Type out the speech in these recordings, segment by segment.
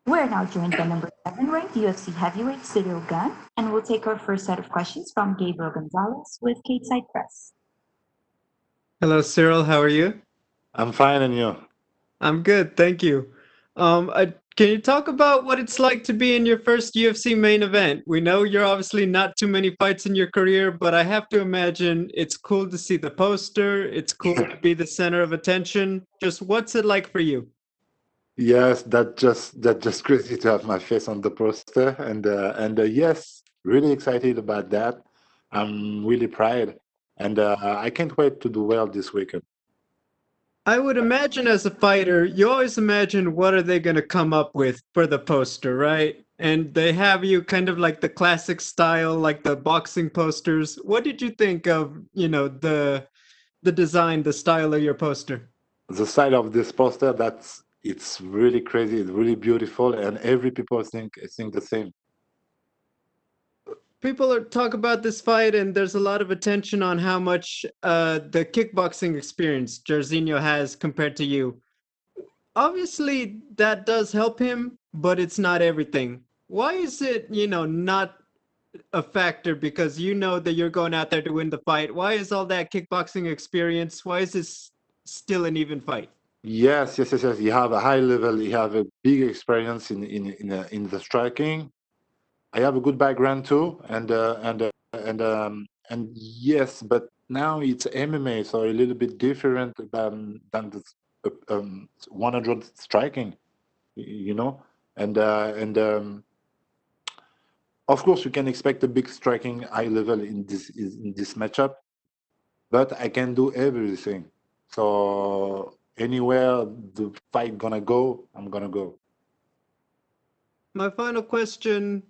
We're now joined by number 7 ranked UFC heavyweight Ciryl Gane, and we'll take our first set of questions from Gabriel Gonzalez with Side Press. Hello, Cyril. How are you? I'm fine, and you? I'm good, thank you. Can you talk about what it's like to be in your first UFC main event? We know you're obviously not too many fights in your career, but I have to imagine it's cool to see the poster. It's cool to be the center of attention. Just what's it like for you? Yes, that just crazy to have my face on the poster, and yes, really excited about that. I'm really proud, and I can't wait to do well this weekend. I would imagine as a fighter, you always imagine what are they going to come up with for the poster, right? And they have you kind of like the classic style, like the boxing posters. What did you think of, the design, the style of your poster? The side of this poster, it's really crazy, it's really beautiful, and every people think the same. People talk about this fight, and there's a lot of attention on how much the kickboxing experience Jairzinho has compared to you. Obviously, that does help him, but it's not everything. Why is it, not a factor? Because you know that you're going out there to win the fight. Why is all that kickboxing experience? Why is this still an even fight? Yes, yes, yes, yes. You have a high level, you have a big experience in the striking. I have a good background too, and yes, but now it's MMA, so a little bit different than the 100 striking, you know, and of course you can expect a big striking high level in this matchup, but I can do everything. So anywhere the fight gonna go, I'm gonna go. My final question,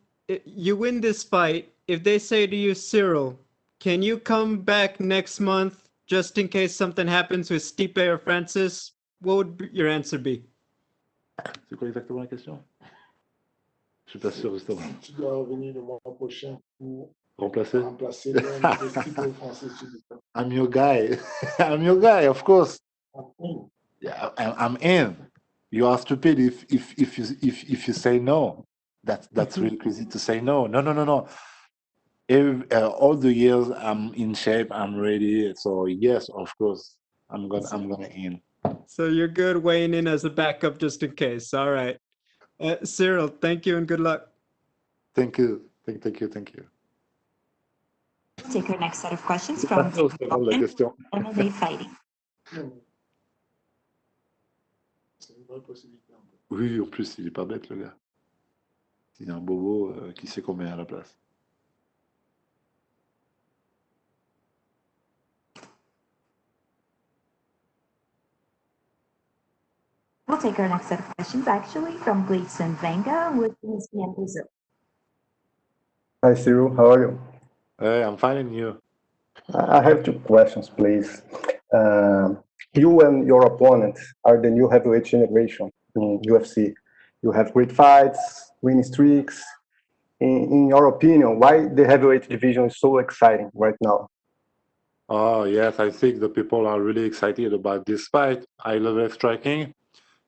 you win this fight. If they say to you, Cyril, can you come back next month just in case something happens with Stipe or Francis? What would your answer be? C'est quoi exactement la question? Je suis pas sûr justement. Tu dois revenir le mois prochain pour Remplacer? remplacer l'un des types français sur le terrain. I'm your guy. I'm your guy, of course. Mm. Yeah, I'm in. You are stupid if you say no. That's really crazy to say no. No, no, no, no. All the years I'm in shape, I'm ready. So yes, of course, I'm gonna in. So you're good weighing in as a backup just in case. All right. Cyril, thank you and good luck. Thank you. Thank you. We'll take our next set of questions C'est pas from ça aussi la question. MMA Fighting. Mm. C'est une bonne possibilité. En fait. Oui, en plus, il est pas bête, le gars. Il y a un bobo qui sait combien à la place. We'll take our next set of questions actually from Gleison Venga with ESPN Brazil. Hi, Cyril. How are you? Hey, I'm finding you. I have two questions, please. You and your opponent are the new heavyweight generation in UFC. You have great fights, winning streaks. In your opinion, why the heavyweight division is so exciting right now? Oh yes, I think the people are really excited about this fight. I love striking,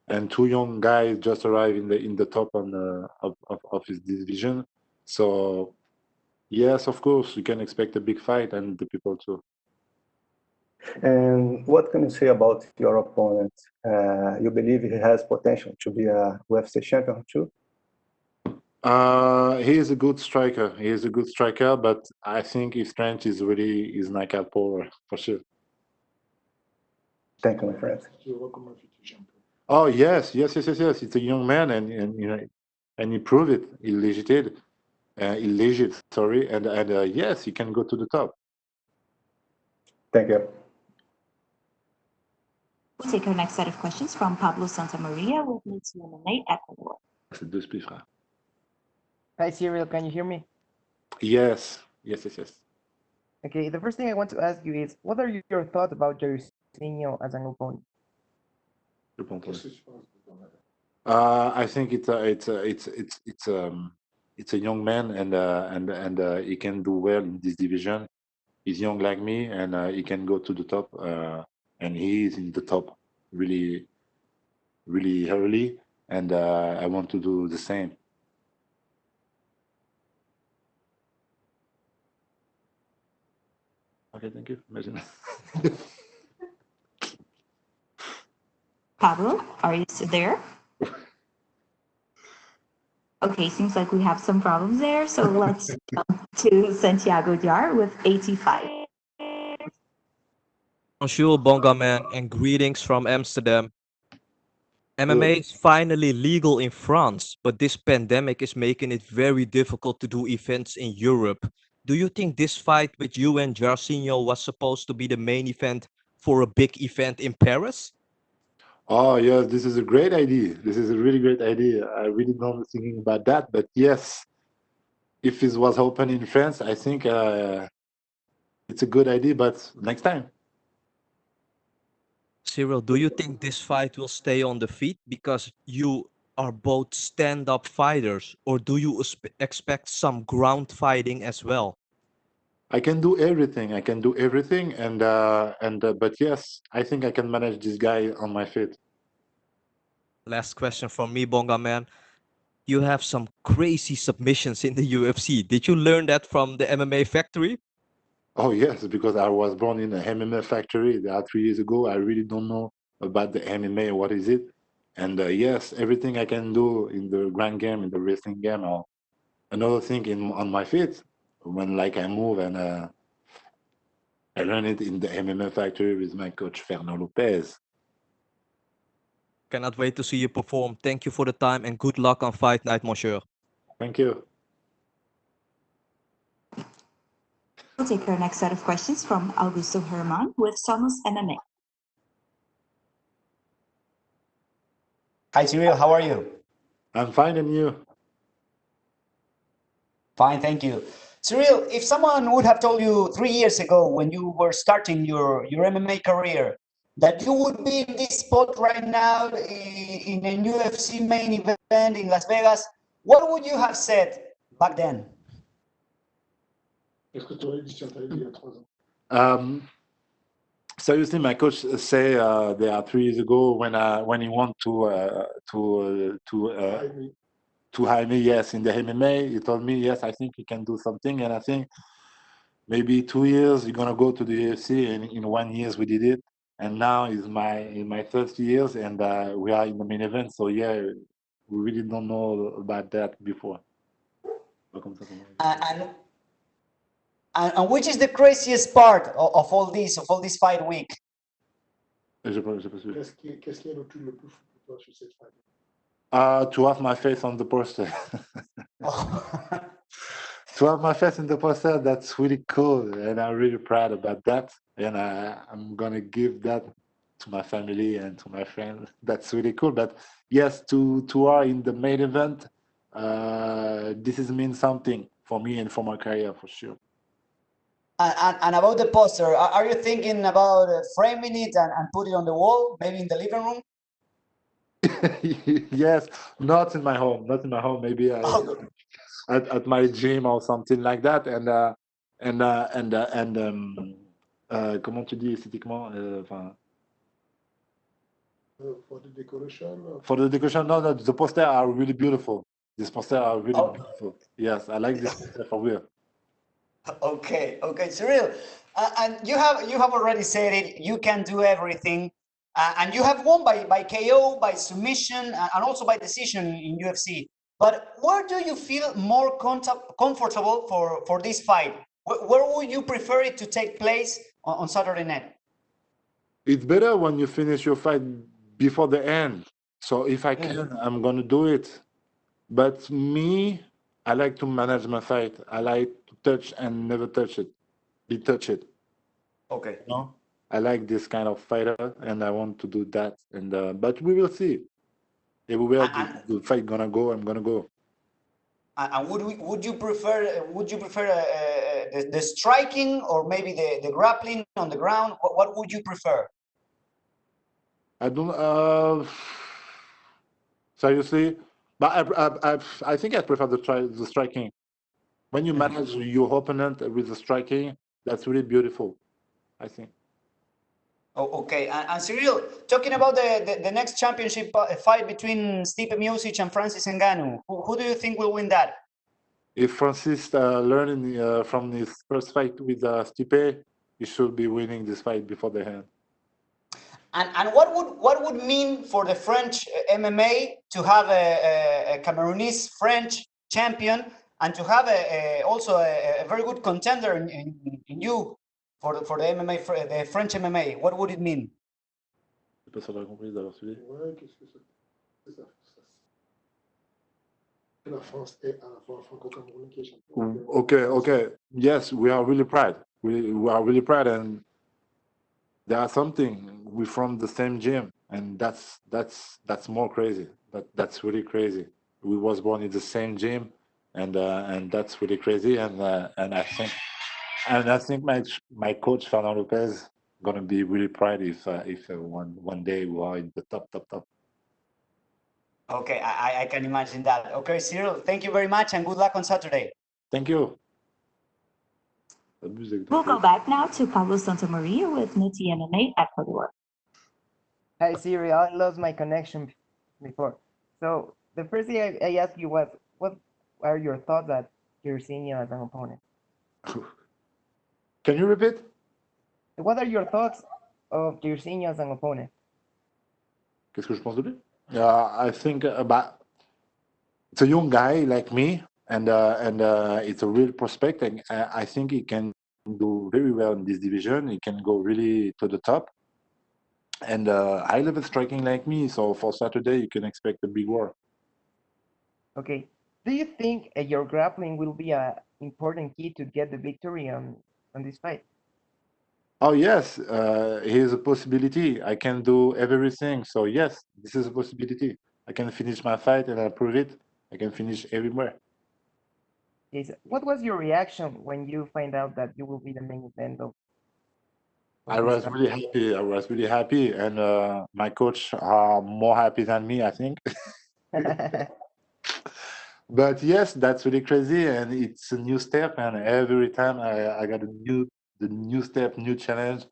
and two young guys just arrived in the top of his division. So yes, of course, you can expect a big fight, and the people too. And what can you say about your opponent? You believe he has potential to be a UFC champion too? He is a good striker. He is a good striker, but I think his strength is really his knockout power for sure. Thank you, my friend. Tu le vois comme un futur champion. Oh yes, yes, yes, yes, yes. It's a young man, and and he proved it. He legit. Sorry, and yes, he can go to the top. Thank you. We'll take our next set of questions from Pablo Santamaria with Mitsu MMA Ecuador. C'est deux spies, frère. Hi, Cyril. Can you hear me? Yes, yes, yes, yes. Okay, the first thing I want to ask you is, what are your thoughts about Jairzinho as an opponent? Je peux entendre. Qu'est-ce que tu penses de ton avis? I think it's a young man, and he can do well in this division. He's young like me, and he can go to the top. And he is in the top really, really early. and I want to do the same. Okay, thank you. Imagine. Pablo, are you still there? Okay, seems like we have some problems there. So let's jump to Santiago Jar with 85. Bonjour, Bongaman, and greetings from Amsterdam. MMA is finally legal in France, but this pandemic is making it very difficult to do events in Europe. Do you think this fight with you and Jairzinho was supposed to be the main event for a big event in Paris? Oh, yes, this is a great idea. This is a really great idea. I really not thinking about that, but yes, if it was open in France, I think it's a good idea, but next time. Ciryl, do you think this fight will stay on the feet because you are both stand-up fighters, or do you expect some ground fighting as well? I can do everything. I can do everything, and but yes, I think I can manage this guy on my feet. Last question from me, Bonga man. You have some crazy submissions in the UFC. Did you learn that from the MMA factory? Oh yes, because I was born in a MMA factory 3 years ago. I really don't know about the MMA. What is it? And yes, everything I can do in the grand game, in the wrestling game, or another thing in on my feet when like I move, and I learned it in the MMA factory with my coach Fernando Lopez. Cannot wait to see you perform. Thank you for the time and good luck on fight night, monsieur. Thank you. We'll take our next set of questions from Augusto Herman with Somos MMA. Hi, Ciryl. How are you? I'm fine, and you? Fine, thank you. Ciryl, if someone would have told you 3 years ago when you were starting your MMA career that you would be in this spot right now in a UFC main event in Las Vegas, what would you have said back then? Qu'est-ce que tu aurais dit si on t'avait dit il y a 3 ans? Seriously, my coach say there 3 years ago when he want to hire me, yes, in the MMA, he told me, yes, I think you can do something, and I think maybe 2 years you're gonna go to the UFC, and in 1 year we did it, and now is my first years, and we are in the main event. So yeah, we really don't know about that before. And which is the craziest part of all this fight week? J'ai pas suivi. Qu'est-ce qui est le plus fou pour toi sur cette fight? To have my face on the poster. To have my face in the poster, that's really cool, and I'm really proud about that. And I'm gonna give that to my family and to my friends. That's really cool. But yes, to are in the main event, this is mean something for me and for my career for sure. And about the poster, are you thinking about framing it and put it on the wall, maybe in the living room? Yes, not in my home. Maybe at my gym or something like that. Comment tu dis esthétiquement? For the decoration? For the decoration, no, the posters are really beautiful. These posters are really beautiful. Yes, I like this poster for real. Okay, Ciryl, and you have already said it. You can do everything, and you have won by KO, by submission, and also by decision in UFC. But where do you feel more comfortable for this fight? Where would you prefer it to take place on Saturday night? It's better when you finish your fight before the end. So if I can, I'm gonna do it. But me, I like to manage my fight. I like to touch and never touch it. Be touch it. Okay. No, I like this kind of fighter, and I want to do that. And but we will see. Everywhere the fight gonna go, I'm gonna go. And would you prefer the striking or maybe the grappling on the ground? What would you prefer? I don't seriously, but I think I prefer the striking. When you manage your opponent with the striking, that's really beautiful, I think. Oh, okay. And Ciryl, talking about the next championship fight between Stipe Miocic and Francis Ngannou, who do you think will win that? If Francis learning from his first fight with Stipe, he should be winning this fight before the end. And what would mean for the French MMA to have a Cameroonese French champion and to have also a very good contender in you for the MMA, the French MMA? What would it mean? Je sais pas si on a compris d'avoir suivi. Ouais, qu'est-ce que c'est ça? La France est à la fois franco-camerounais qui est champion. Okay. Yes, we are really proud. We are really proud, and there are something. We're from the same gym, and that's more crazy. That's really crazy. We was born in the same gym, and that's really crazy. And I think my coach Fernando Lopez gonna be really proud if one day we are in the top. Okay, I can imagine that. Okay, Ciryl, thank you very much and good luck on Saturday. Thank you. We'll go back now to Pablo Santamaria with Nutty MMA Ecuador. Hi, Ciryl. I lost my connection before. So the first thing I asked you was, what are your thoughts at Jairzinho as an opponent? Can you repeat? What are your thoughts of Jairzinho as an opponent? Qu'est-ce que je pense de lui? I think about it's a young guy like me, and it's a real prospect. And I think he can do very well in this division. He can go really to the top. And high level striking like me. So for Saturday, you can expect a big war. Okay. Do you think your grappling will be an important key to get the victory on this fight? Oh yes, here's a possibility. I can do everything. So yes, this is a possibility. I can finish my fight and I prove it. I can finish everywhere. Yes. What was your reaction when you find out that you will be the main event of I this was really happy. I was really happy, and my coach are more happy than me, I think. fight? But yes, that's really crazy, and it's a new step. And every time I got the new step, new challenge,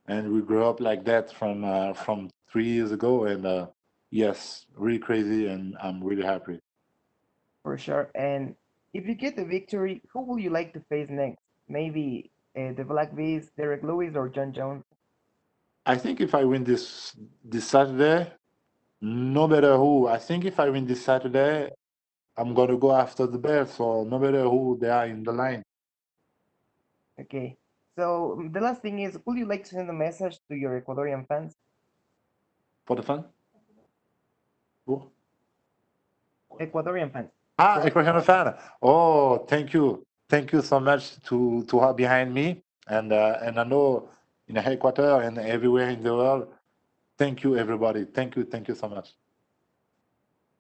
and we grew up like that from 3 years ago. And yes, really crazy, and I'm really happy. For sure. And if you get the victory, who will you like to face next? Maybe the Black Beast, Derek Lewis, or John Jones? I think if I win this Saturday, no matter who, I think if I win this Saturday, I'm gonna go after the belt. So no matter who they are in the line. Okay. So the last thing is, would you like to send a message to your Ecuadorian fans? For the fun? Who? Ecuadorian fans. Ecuadorian fan. Oh, thank you. Thank you so much to have behind me. And I know in Ecuador and everywhere in the world. Thank you, everybody. Thank you so much.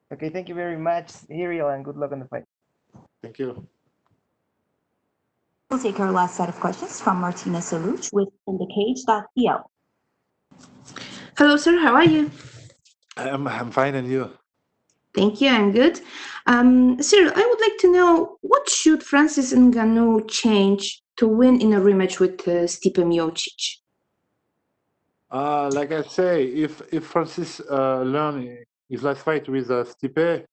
Okay, thank you very much, Ciryl, and good luck on the fight. Thank you. We'll take our last set of questions from Martina Saluch with InTheCage.pl. Hello, sir. How are you? I'm fine, and you? Thank you. I'm good. Cyril, I would like to know what should Francis Ngannou change to win in a rematch with Stipe Miocic? Like I say, if Francis learn his last fight with Stipe,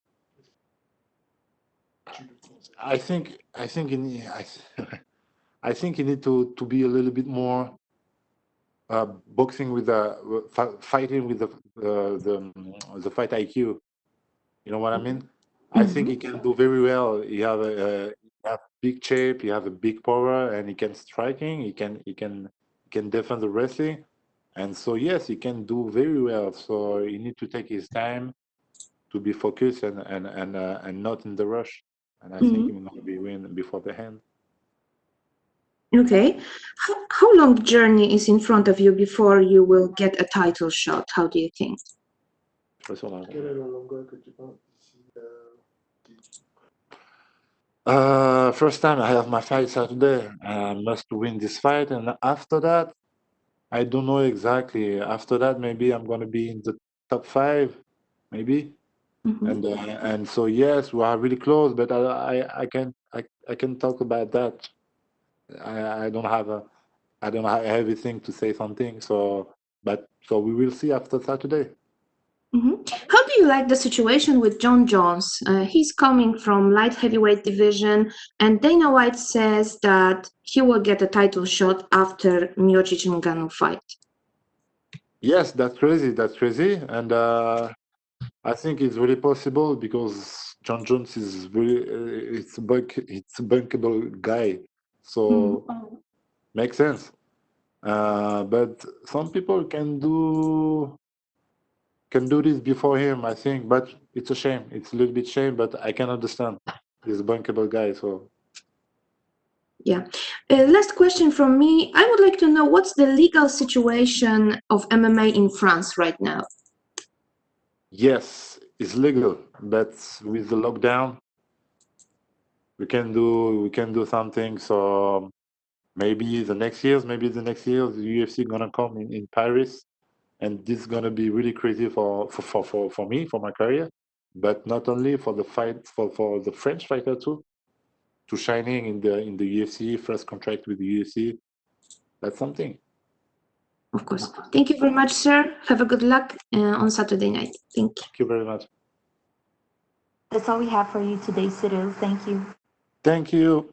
I think he need, I think he need to be a little bit more boxing with fighting with the fight IQ. You know what I mean? I think he can do very well. He have big shape. He have a big power, and he can striking. He can defend the wrestling, and so yes, he can do very well. So he need to take his time to be focused and not in the rush. And I think he will not be win before the end. Okay. How long the journey is in front of you before you will get a title shot? How do you think? First of all, Quelle est la longueur que tu penses d'ici first time I have my fight Saturday. I must win this fight, and after that, I don't know exactly. After that, maybe I'm gonna be in the top 5, maybe. And so yes, we are really close, but I can talk about that. I don't have everything to say something. So But so we will see after Saturday. How do you like the situation with John Jones? He's coming from light heavyweight division, and Dana White says that he will get a title shot after Miocic and Ngannou fight. Yes, that's crazy. That's crazy, and I think it's really possible because John Jones is really it's a bankable guy, so makes sense. But some people can do this before him, I think. But it's a shame. It's a little bit shame, but I can understand. He's a bankable guy, so. Yeah. Last question from me. I would like to know what's the legal situation of MMA in France right now? Yes, it's legal, but with the lockdown, we can do something. So maybe the next year, the UFC gonna come in Paris, and this is gonna be really crazy for me, for my career, but not only for the fight for the French fighter too, to shining in the UFC, first contract with the UFC. That's something. Of course. Thank you very much, sir. Have a good luck on Saturday night. Thank you. Thank you very much. That's all we have for you today, Ciryl. Thank you. Thank you.